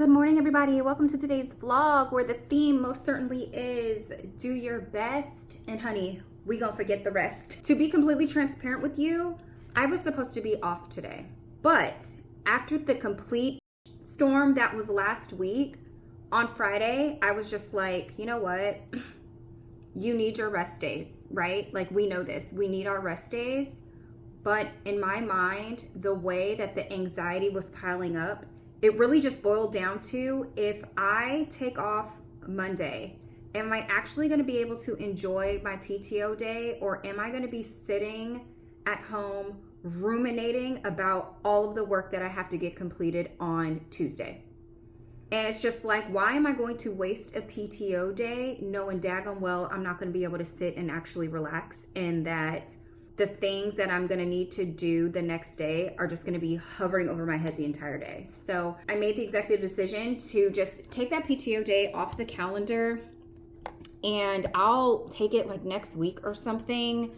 Good morning, everybody. Welcome to today's vlog where the theme most certainly is do your best. And honey, we gonna forget the rest. To be completely transparent with you, I was supposed to be off today. But after the complete storm that was last week, on Friday, I was just like, you know what? You need your rest days, right? Like, we know this. We need our rest days. But in my mind, the way that the anxiety was piling up, it really just boiled down to, if I take off Monday, am I actually going to be able to enjoy my PTO day, or am I going to be sitting at home ruminating about all of the work that I have to get completed on Tuesday? And it's just like, why am I going to waste a PTO day knowing daggone well I'm not going to be able to sit and actually relax, and that the things that I'm gonna need to do the next day are just gonna be hovering over my head the entire day. So I made the executive decision to just take that PTO day off the calendar, and I'll take it like next week or something,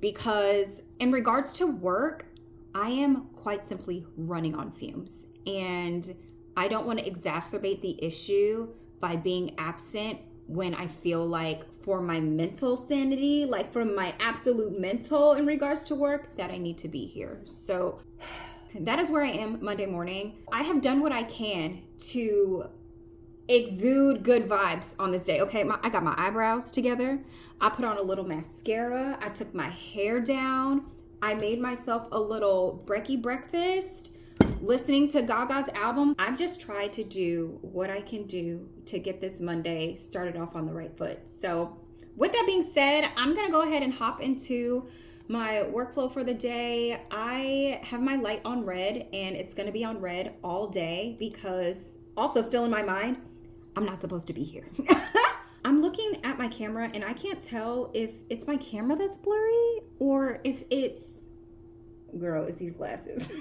because in regards to work, I am quite simply running on fumes, and I don't want to exacerbate the issue by being absent when I feel like, for my mental sanity, like for my absolute mental in regards to work, that I need to be here. So that is where I am Monday morning. I have done what I can to exude good vibes on this day. Okay, I got my eyebrows together. I put on a little mascara. I took my hair down. I made myself a little brekkie breakfast. Listening to Gaga's album. I've just tried to do what I can do to get this Monday started off on the right foot. So with that being said, I'm gonna go ahead and hop into my workflow for the day. I have my light on red, and it's gonna be on red all day, because also still in my mind, I'm not supposed to be here. I'm looking at my camera and I can't tell if it's my camera that's blurry or if it's, girl, it's these glasses.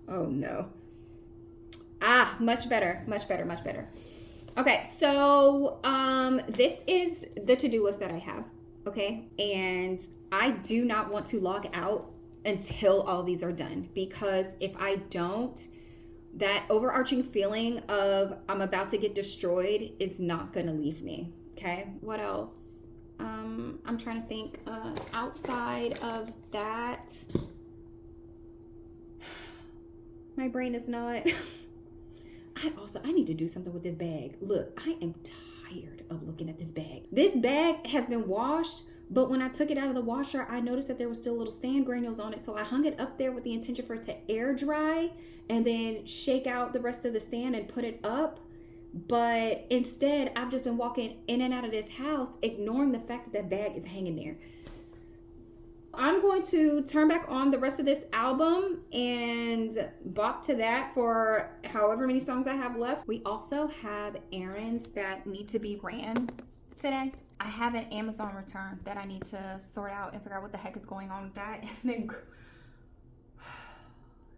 Oh no. Much better, much better, much better. Okay, so this is the to-do list that I have, okay? And I do not want to log out until all these are done, because if I don't, that overarching feeling of I'm about to get destroyed is not gonna leave me, okay? What else? I'm trying to think outside of that. My brain is not. I need to do something with this bag. Look, I am tired of looking at this bag. This bag has been washed, but when I took it out of the washer, I noticed that there was still little sand granules on it. So I hung it up there with the intention for it to air dry and then shake out the rest of the sand and put it up. But instead, I've just been walking in and out of this house, ignoring the fact that that bag is hanging there. I'm going to turn back on the rest of this album and bop to that for however many songs I have left. We also have errands that need to be ran today. I have an Amazon return that I need to sort out and figure out what the heck is going on with that. And then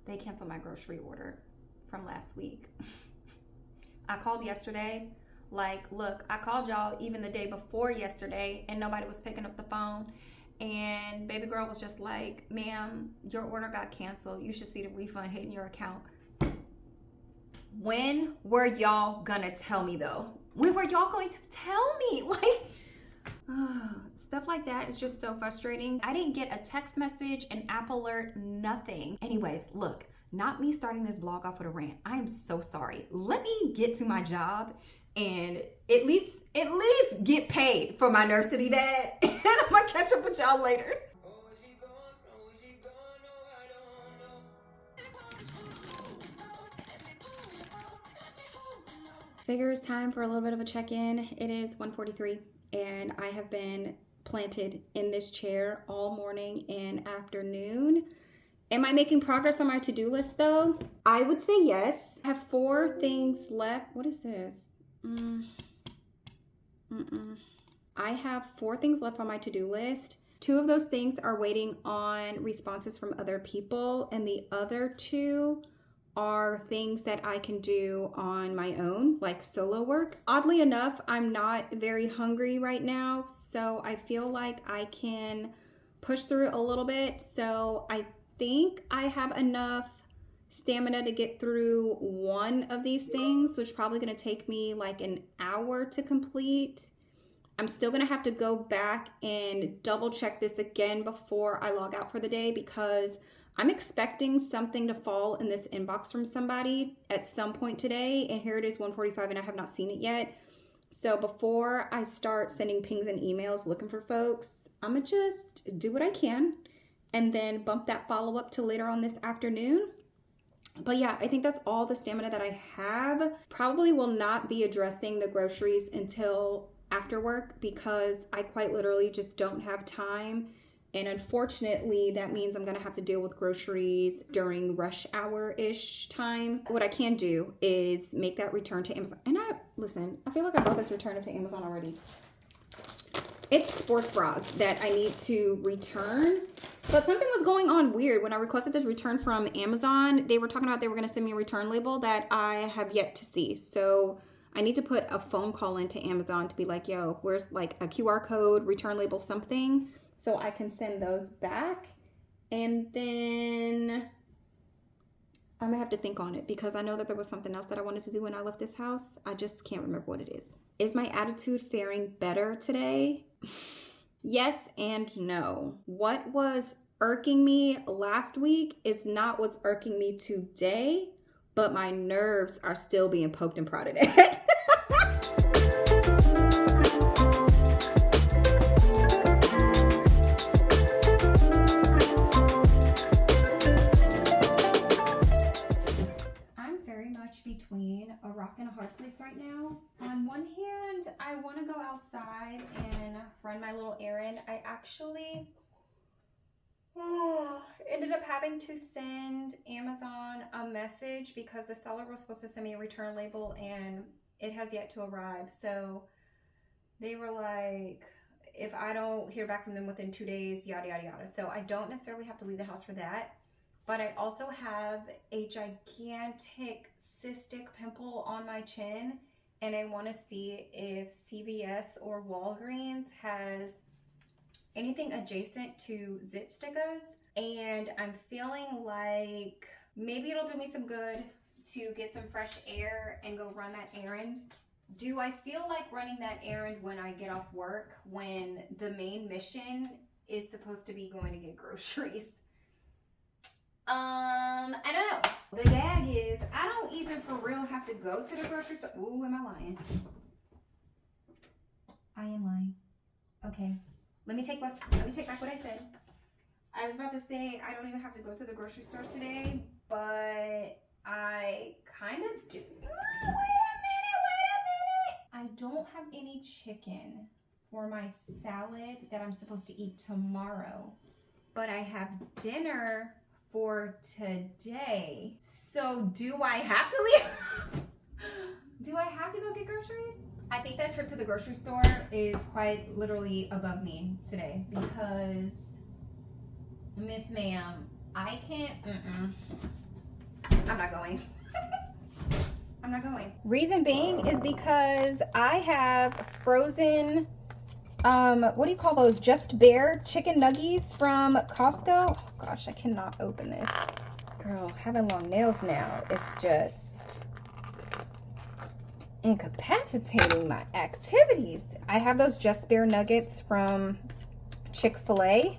they canceled my grocery order from last week. I called yesterday. Like, look, I called y'all even the day before yesterday and nobody was picking up the phone. And baby girl was just like, ma'am, your order got canceled. You should see the refund hitting your account. When were y'all gonna tell me though? When were y'all going to tell me? Like, stuff like that is just so frustrating. I didn't get a text message, an app alert, nothing. Anyways, look, not me starting this vlog off with a rant. I am so sorry. Let me get to my job and at least get paid for my nursery dad. And I'm gonna catch up with y'all later. Figure it's time for a little bit of a check-in. It is 1:43 and I have been planted in this chair all morning and afternoon. Am I making progress on my to-do list though? I would say yes. I have 4 things left. What is this? I have 4 things left on my to-do list. 2 of those things are waiting on responses from other people, and the other 2 are things that I can do on my own, like solo work. Oddly enough, I'm not very hungry right now, so I feel like I can push through a little bit. So I think I have enough stamina to get through one of these things, which is probably going to take me like an hour to complete. I'm still going to have to go back and double check this again before I log out for the day, because I'm expecting something to fall in this inbox from somebody at some point today. And here it is, 1:45, and I have not seen it yet. So before I start sending pings and emails looking for folks, I'm going to just do what I can and then bump that follow-up to later on this afternoon. But yeah, I think that's all the stamina that I have. Probably will not be addressing the groceries until after work, because I quite literally just don't have time. And unfortunately, that means I'm going to have to deal with groceries during rush hour-ish time. What I can do is make that return to Amazon. And I feel like I brought this return up to Amazon already. It's sports bras that I need to return. But something was going on weird. When I requested this return from Amazon, they were talking about they were going to send me a return label that I have yet to see. So I need to put a phone call into Amazon to be like, yo, where's like a QR code, return label, something, so I can send those back. And then I'm gonna have to think on it, because I know that there was something else that I wanted to do when I left this house. I just can't remember what it is. Is my attitude faring better today? Yes and no. What was irking me last week is not what's irking me today, but my nerves are still being poked and prodded at. Between a rock and a hard place right now. On one hand, I want to go outside and run my little errand. I actually ended up having to send Amazon a message because the seller was supposed to send me a return label and it has yet to arrive. So they were like, if I don't hear back from them within 2 days, yada, yada, yada. So I don't necessarily have to leave the house for that. But I also have a gigantic cystic pimple on my chin, and I want to see if CVS or Walgreens has anything adjacent to zit stickers. And I'm feeling like maybe it'll do me some good to get some fresh air and go run that errand. Do I feel like running that errand when I get off work, when the main mission is supposed to be going to get groceries? I don't know. The gag is, I don't even for real have to go to the grocery store. Ooh, am I lying? I am lying. Okay. Let me take back what I said. I was about to say I don't even have to go to the grocery store today, but I kind of do. Wait a minute. I don't have any chicken for my salad that I'm supposed to eat tomorrow, but I have dinner for today. So do I have to leave? Do I have to go get groceries? I think that trip to the grocery store is quite literally above me today, because Miss Ma'am, I can't, I'm not going. I'm not going. Reason being is because I have frozen, what do you call those? Just Bare chicken nuggies from Costco. Oh gosh, I cannot open this. Girl, having long nails now, it's just incapacitating my activities. I have those Just Bare nuggets from Chick-fil-A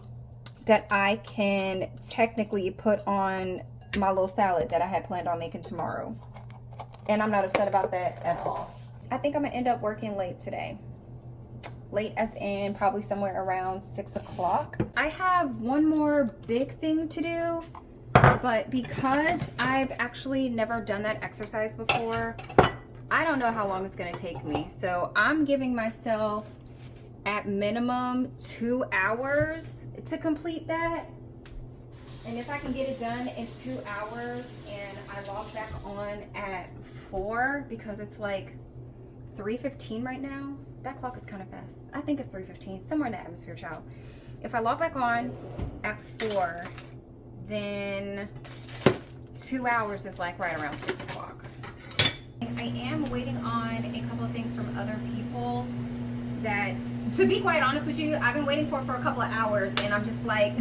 that I can technically put on my little salad that I had planned on making tomorrow. And I'm not upset about that at all. I think I'm gonna end up working late today. Late as in probably somewhere around 6 o'clock. I have one more big thing to do, but because I've actually never done that exercise before, I don't know how long it's gonna take me. So I'm giving myself at minimum 2 hours to complete that. And if I can get it done in 2 hours and I log back on at 4, because it's like 3:15 right now. That clock is kind of fast. I think it's 3:15, somewhere in the atmosphere, child. If I log back on at 4, then 2 hours is like right around 6 o'clock. I am waiting on a couple of things from other people that, to be quite honest with you, I've been waiting for a couple of hours, and I'm just like,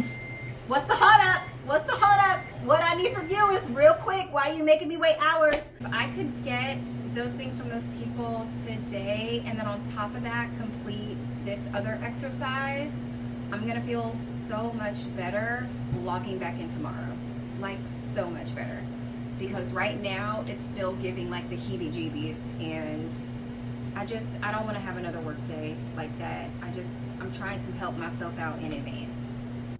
what's the hold up? What's the hold up? What I need from you is real quick. Why are you making me wait hours? If I could get those things from those people today, and then on top of that, complete this other exercise, I'm gonna feel so much better logging back in tomorrow. Like, so much better. Because right now, it's still giving like the heebie-jeebies, and I don't want to have another work day like that. I'm trying to help myself out in advance.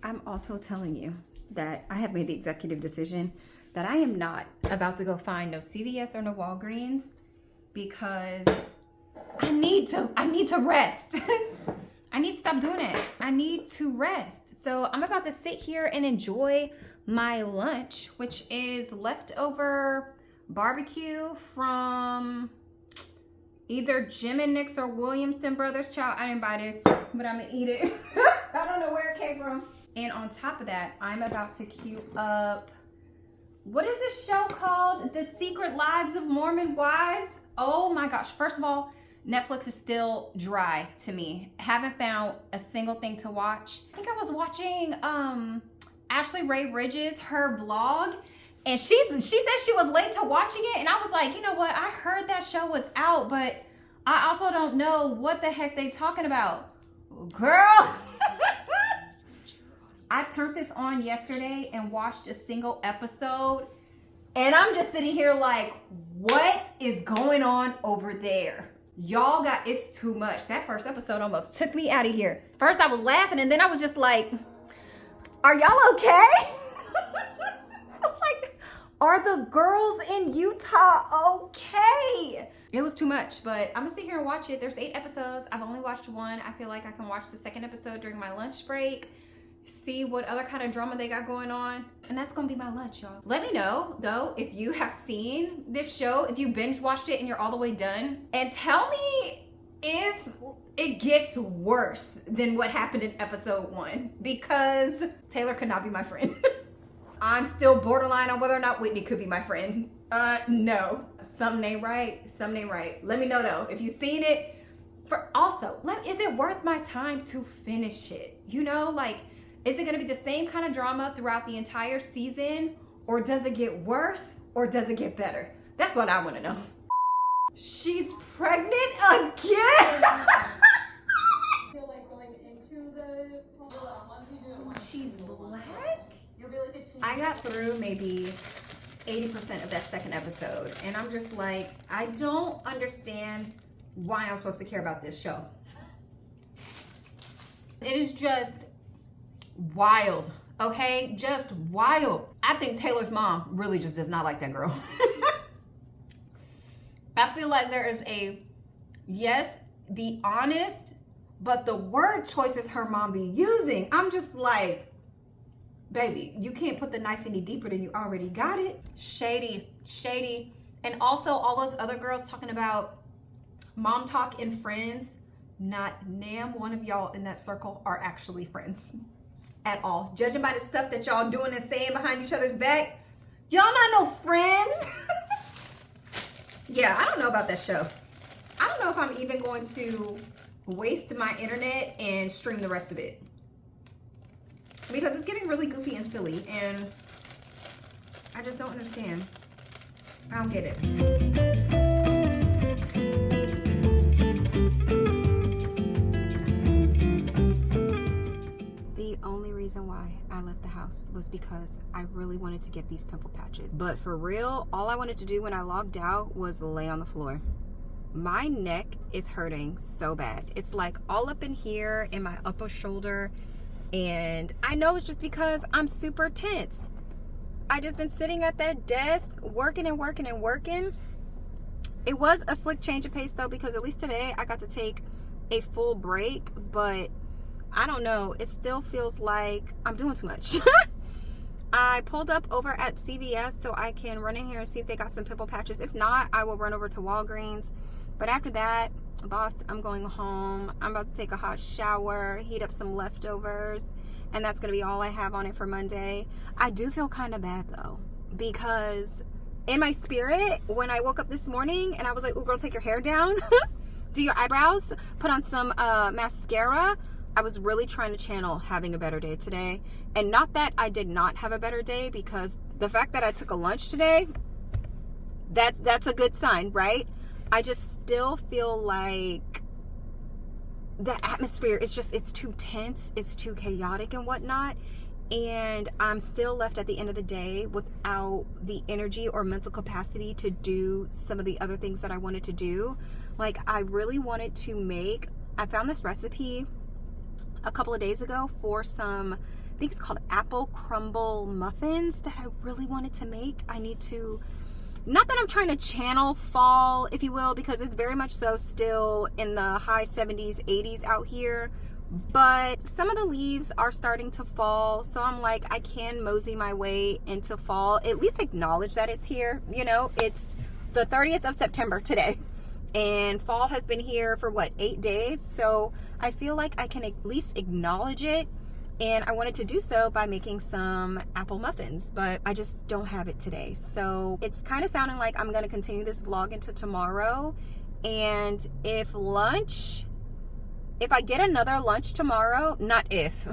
I'm also telling you that I have made the executive decision that I am not about to go find no CVS or no Walgreens, because I need to rest. I need to stop doing it. I need to rest. So I'm about to sit here and enjoy my lunch, which is leftover barbecue from either Jim and Nick's or Williamson Brothers. Child, I didn't buy this, but I'm gonna eat it. I don't know where it came from. And on top of that, I'm about to queue up, what is this show called? The Secret Lives of Mormon Wives. Oh my gosh. First of all, Netflix is still dry to me. Haven't found a single thing to watch. I think I was watching Ashley Ray Ridges, her vlog, and she said she was late to watching it, and I was like, you know what? I heard that show was out, but I also don't know what the heck they talking about. Girl. I turned this on yesterday and watched a single episode, and I'm just sitting here like, what is going on over there? Y'all it's too much. That first episode almost took me out of here. First I was laughing, and then I was just like, are y'all okay? Like, are the girls in Utah okay? It was too much, but I'm gonna sit here and watch it. There's 8 episodes. I've only watched 1. I feel like I can watch the second episode during my lunch break, see what other kind of drama they got going on, and that's gonna be my lunch, y'all. Let me know though if you have seen this show, if you binge watched it and you're all the way done, and tell me if it gets worse than what happened in episode 1, because Taylor could not be my friend. I'm still borderline on whether or not Whitney could be my friend. No, something ain't right. Let me know though if you've seen it. Is it worth my time to finish it? You know, like, is it gonna be the same kind of drama throughout the entire season, or does it get worse, or does it get better? That's what I wanna know. She's pregnant again? Feel like going into the She's black? I got through maybe 80% of that second episode, and I'm just like, I don't understand why I'm supposed to care about this show. It is just wild, okay? Just wild. I think Taylor's mom really just does not like that girl. I feel like there is yes, be honest, but the word choices her mom be using, I'm just like, baby, you can't put the knife any deeper than you already got it. Shady. And also all those other girls talking about mom talk and friends. Not one of y'all in that circle are actually friends at all. Judging by the stuff that y'all doing and saying behind each other's back, y'all not no friends. Yeah, I don't know about that show. I don't know if I'm even going to waste my internet and stream the rest of it, because it's getting really goofy and silly, and I just don't understand. I don't get it. The only reason why I left the house was because I really wanted to get these pimple patches. But for real, all I wanted to do when I logged out was lay on the floor. My neck is hurting so bad. It's like all up in here in my upper shoulder. And I know it's just because I'm super tense. I just been sitting at that desk working. It was a slick change of pace though, because at least today I got to take a full break, but I don't know, it still feels like I'm doing too much. I pulled up over at CVS so I can run in here and see if they got some pimple patches. If not, I will run over to Walgreens. But after that, boss, I'm going home. I'm about to take a hot shower, heat up some leftovers, and that's gonna be all I have on it for Monday. I do feel kind of bad though, because in my spirit, when I woke up this morning and I was like, "Ooh, girl, take your hair down, do your eyebrows, put on some mascara," I was really trying to channel having a better day today. And not that I did not have a better day, because the fact that I took a lunch today, that's a good sign, right? I just still feel like the atmosphere is just, it's too tense, it's too chaotic and whatnot. And I'm still left at the end of the day without the energy or mental capacity to do some of the other things that I wanted to do. Like, I really wanted to make, I found this recipe a couple of days ago for some, I think it's called apple crumble muffins that I really wanted to make. I need to, not that I'm trying to channel fall, if you will, because it's very much so still in the high 70s, 80s out here. But some of the leaves are starting to fall, so I'm like, I can mosey my way into fall, at least acknowledge that it's here. You know, it's the 30th of September today, and fall has been here for what, 8 days? So I feel like I can at least acknowledge it, and I wanted to do so by making some apple muffins, but I just don't have it today. So it's kind of sounding like I'm going to continue this vlog into tomorrow, and if I get another lunch tomorrow, not if,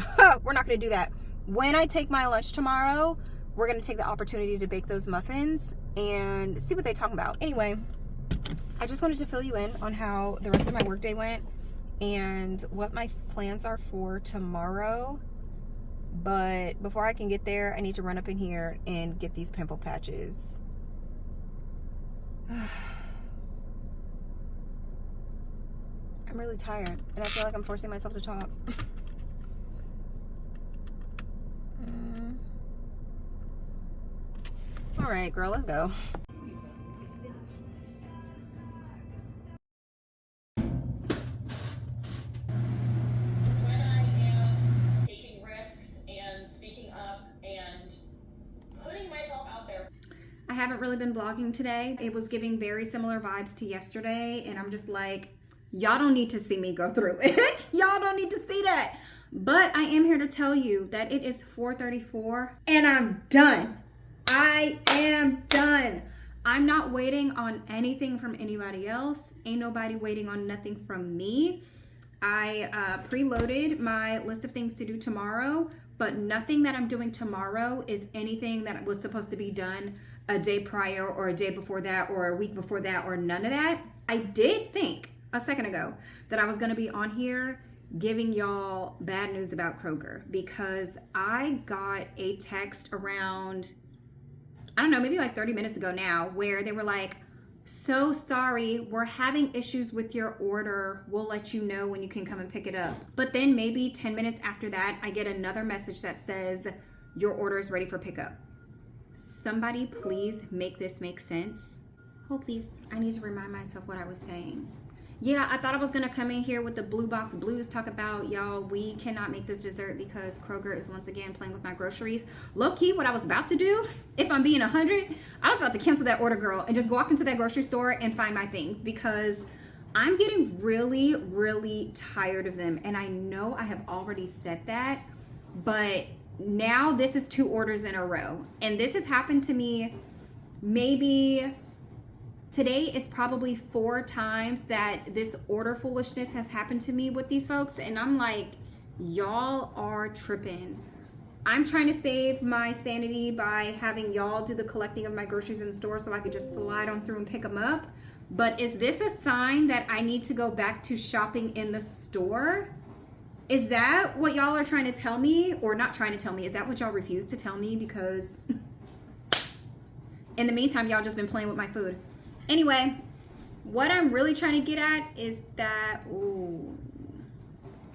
we're not going to do that. When I take my lunch tomorrow, we're going to take the opportunity to bake those muffins and see what they talk about. Anyway, I just wanted to fill you in on how the rest of my workday went and what my plans are for tomorrow. But before I can get there, I need to run up in here and get these pimple patches. I'm really tired, and I feel like I'm forcing myself to talk. All right, girl, let's go. When I am taking risks and speaking up and putting myself out there. I haven't really been vlogging today. It was giving very similar vibes to yesterday, and I'm just like, y'all don't need to see me go through it. Y'all don't need to see that. But I am here to tell you that it is 4:34 and I'm done. I am done. I'm not waiting on anything from anybody else. Ain't nobody waiting on nothing from me. I preloaded my list of things to do tomorrow, but nothing that I'm doing tomorrow is anything that was supposed to be done a day prior or a day before that or a week before that or none of that. I did think a second ago that I was going to be on here giving y'all bad news about Kroger, because I got a text around, I don't know, maybe like 30 minutes ago now, where they were like, so sorry, we're having issues with your order. We'll let you know when you can come and pick it up. But then maybe 10 minutes after that, I get another message that says your order is ready for pickup. Somebody please make this make sense. Oh, please. I need to remind myself what I was saying. Yeah, I thought I was going to come in here with the Blue Box Blues, talk about, y'all, we cannot make this dessert because Kroger is once again playing with my groceries. Low-key, what I was about to do, if I'm being 100, I was about to cancel that order, girl, and just walk into that grocery store and find my things, because I'm getting really, really tired of them. And I know I have already said that, but now this is 2 orders in a row. And this has happened to me maybe... Today is probably 4 times that this order foolishness has happened to me with these folks. And I'm like, y'all are tripping. I'm trying to save my sanity by having y'all do the collecting of my groceries in the store so I could just slide on through and pick them up. But is this a sign that I need to go back to shopping in the store? Is that what y'all are trying to tell me? Or not trying to tell me? Is that what y'all refuse to tell me? Because in the meantime, y'all just been playing with my food. Anyway, what I'm really trying to get at is that, ooh,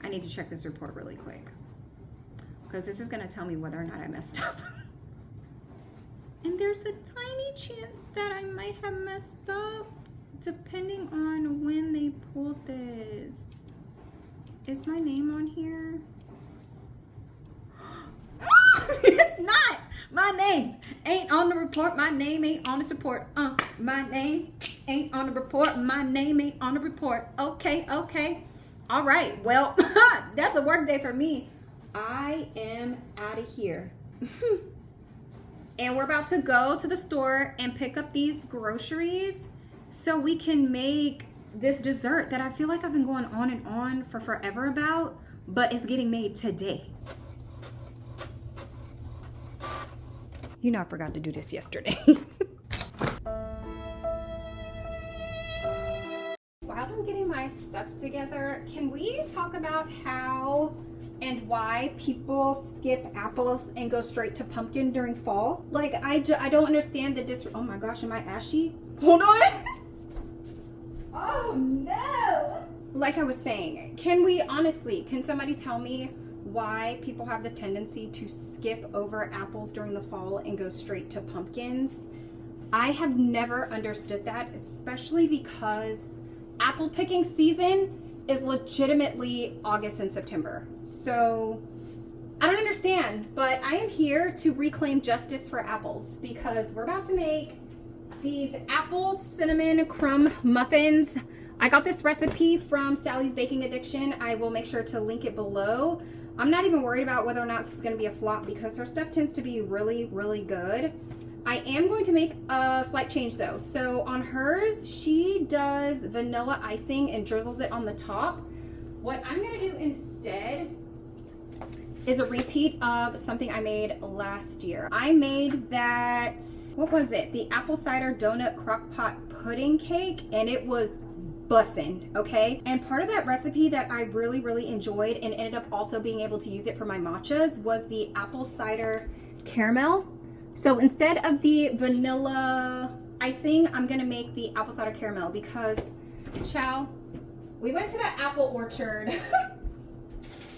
I need to check this report really quick, because this is going to tell me whether or not I messed up. And there's a tiny chance that I might have messed up depending on when they pulled this. Is my name on here? It's not. My name ain't on the report. My name ain't on this report. My name ain't on the report. My name ain't on the report. Okay. All right. Well, that's a work day for me. I am out of here. And we're about to go to the store and pick up these groceries so we can make this dessert that I feel like I've been going on and on for forever about, but it's getting made today. You know I forgot to do this yesterday. While I'm getting my stuff together, can we talk about how and why people skip apples and go straight to pumpkin during fall? Like, I don't understand the oh my gosh, am I ashy? Hold on. Oh no. Like I was saying, can somebody tell me why people have the tendency to skip over apples during the fall and go straight to pumpkins? I have never understood that, especially because apple picking season is legitimately August and September. So I don't understand, but I am here to reclaim justice for apples because we're about to make these apple cinnamon crumb muffins. I got this recipe from Sally's Baking Addiction. I will make sure to link it below. I'm not even worried about whether or not this is going to be a flop because her stuff tends to be really, really good. I am going to make a slight change though. So on hers, she does vanilla icing and drizzles it on the top. What I'm going to do instead is a repeat of something I made last year. I made that, what was it? The apple cider donut crock pot pudding cake, and it was bussin', okay? And part of that recipe that I really, really enjoyed and ended up also being able to use it for my matchas was the apple cider caramel. So instead of the vanilla icing, I'm gonna make the apple cider caramel because, chow, we went to the apple orchard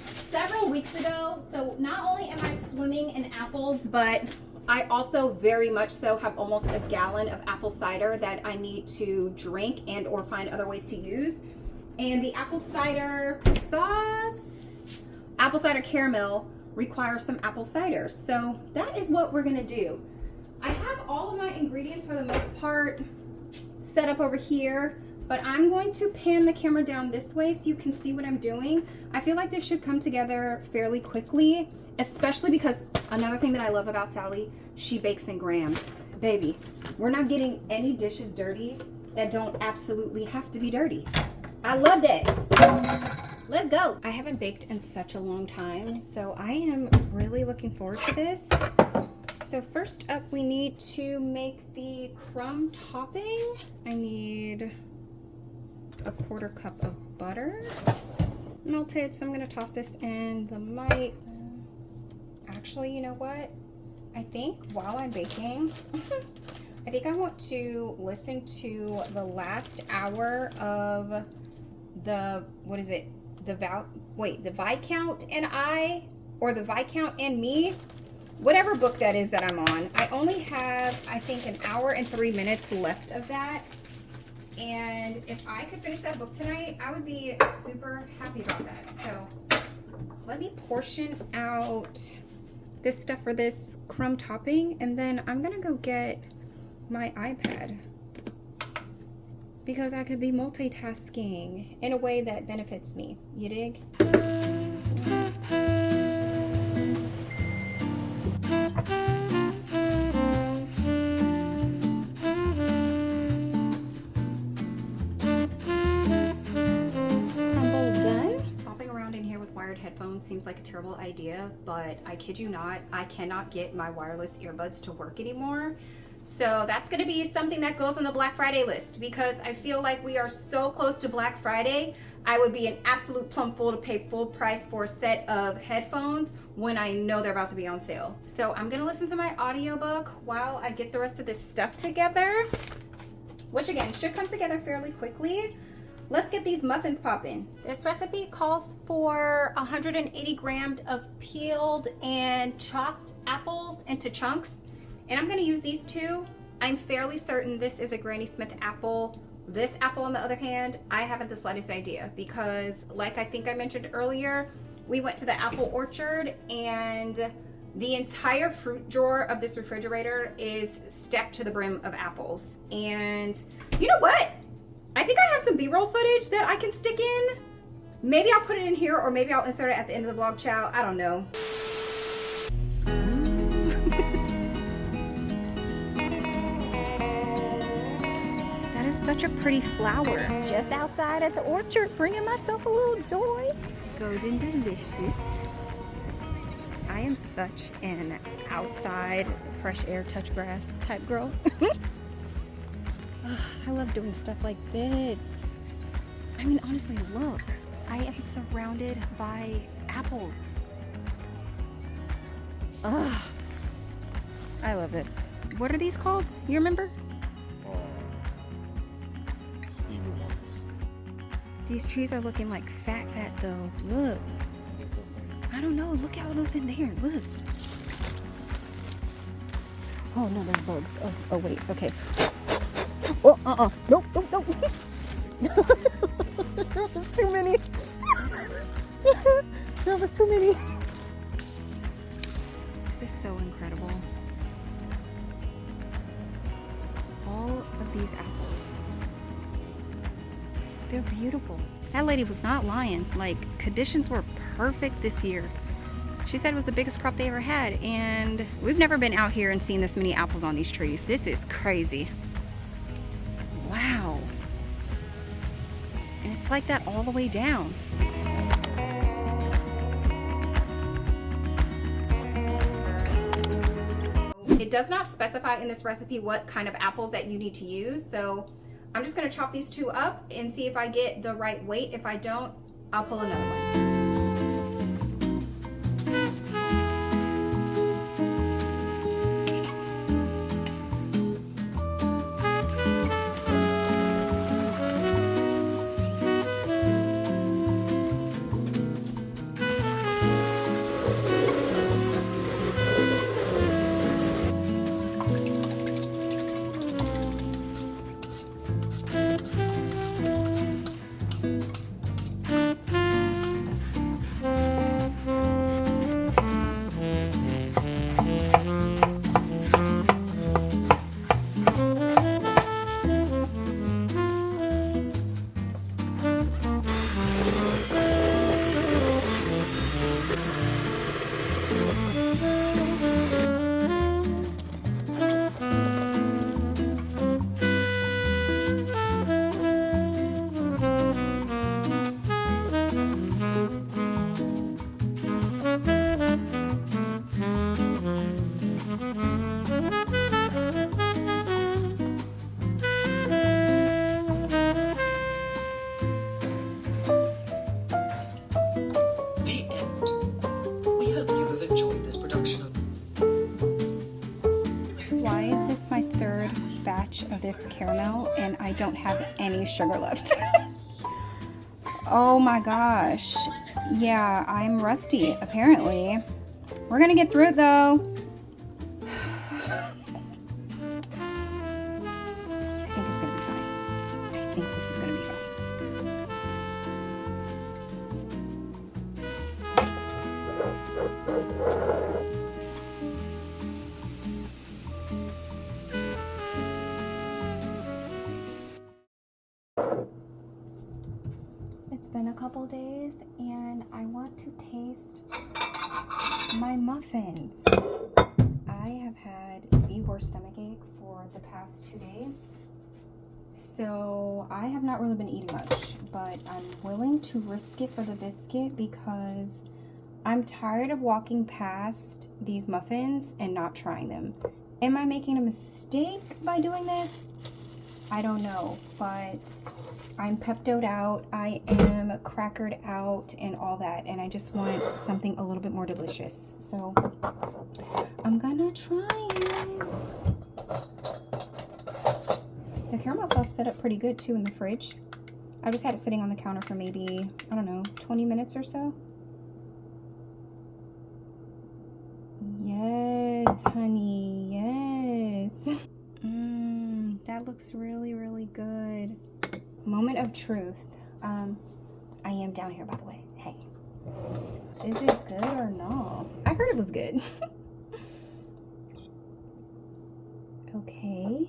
several weeks ago. So not only am I swimming in apples, but I also very much so have almost a gallon of apple cider that I need to drink and or find other ways to use. And the apple cider sauce, apple cider caramel, requires some apple cider. So that is what we're gonna do. I have all of my ingredients for the most part set up over here, but I'm going to pan the camera down this way so you can see what I'm doing. I feel like this should come together fairly quickly, especially because another thing that I love about Sally, she bakes in grams. Baby, we're not getting any dishes dirty that don't absolutely have to be dirty. I love that. Let's go. I haven't baked in such a long time, so I am really looking forward to this. So first up, we need to make the crumb topping. I need a 1/4 cup of butter melted, so I'm gonna toss this in the mic. Actually, you know what? I think while I'm baking, I think I want to listen to the last hour of the, what is it? The Viscount and I, or the Viscount and Me, whatever book that is that I'm on. I only have, I think, 1 hour and 3 minutes left of that. And if I could finish that book tonight, I would be super happy about that. So let me portion out this stuff for this crumb topping, and then I'm gonna go get my iPad because I could be multitasking in a way that benefits me. You dig? Headphones seems like a terrible idea, but I kid you not, I cannot get my wireless earbuds to work anymore. So that's going to be something that goes on the Black Friday list because I feel like we are so close to Black Friday. I would be an absolute plum fool to pay full price for a set of headphones when I know they're about to be on sale. So I'm going to listen to my audiobook while I get the rest of this stuff together, which again should come together fairly quickly. Let's get these muffins popping. This recipe calls for 180 grams of peeled and chopped apples into chunks. And I'm gonna use these two. I'm fairly certain this is a Granny Smith apple. This apple, on the other hand, I haven't the slightest idea because, like I think I mentioned earlier, we went to the apple orchard and the entire fruit drawer of this refrigerator is stacked to the brim of apples. And you know what? I think I have some B-roll footage that I can stick in. Maybe I'll put it in here, or maybe I'll insert it at the end of the vlog, chow. I don't know. That is such a pretty flower. Just outside at the orchard, bringing myself a little joy. Golden delicious. I am such an outside, fresh air, touch grass type girl. I love doing stuff like this. I mean, honestly, look. I am surrounded by apples. Ugh. I love this. What are these called? You remember? These trees are looking like fat though. Look. I don't know. Look at all those in there. Look. Oh no, there's bugs. Oh wait. Okay. Oh, Nope. There was too many. There was too many. This is so incredible. All of these apples. They're beautiful. That lady was not lying. Like, conditions were perfect this year. She said it was the biggest crop they ever had, and we've never been out here and seen this many apples on these trees. This is crazy. Wow. And it's like that all the way down. It does not specify in this recipe what kind of apples that you need to use, so I'm just gonna chop these two up and see if I get the right weight. If I don't, I'll pull another one. Of this caramel and I don't have any sugar left. Oh my gosh. Yeah, I'm rusty apparently. We're gonna get through it though. I think it's gonna be fine. I think this is gonna be fine. It's been a couple days and I want to taste my muffins. I have had the worst stomachache for the past 2 days, so I have not really been eating much, but I'm willing to risk it for the biscuit because I'm tired of walking past these muffins and not trying them. Am I making a mistake by doing this? I don't know, but I'm Peptoed out, I am crackered out and all that, and I just want something a little bit more delicious. So I'm gonna try it. The caramel sauce set up pretty good too in the fridge. I just had it sitting on the counter for maybe, I don't know, 20 minutes or so. Yes, honey, yes. That looks really, really good. Moment of truth. I am down here, by the way. Hey. Is it good or not? I heard it was good. Okay.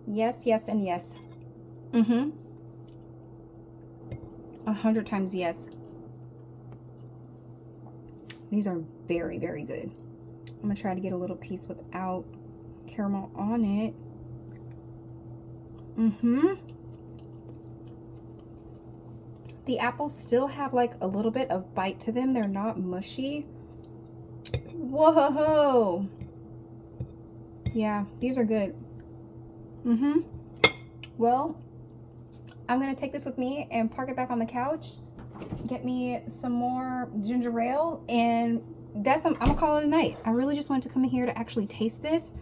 Yes, yes, and yes. 100 times yes. These are very, very good. I'm gonna try to get a little piece without caramel on it. The apples still have like a little bit of bite to them. They're not mushy. Whoa. Yeah, these are good. Well, I'm gonna take this with me and park it back on the couch, get me some more ginger ale, and I'm gonna call it a night. I really just wanted to come in here to actually taste this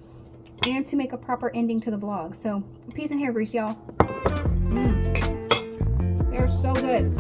and to make a proper ending to the vlog. So peace and hair grease, y'all. They're so good.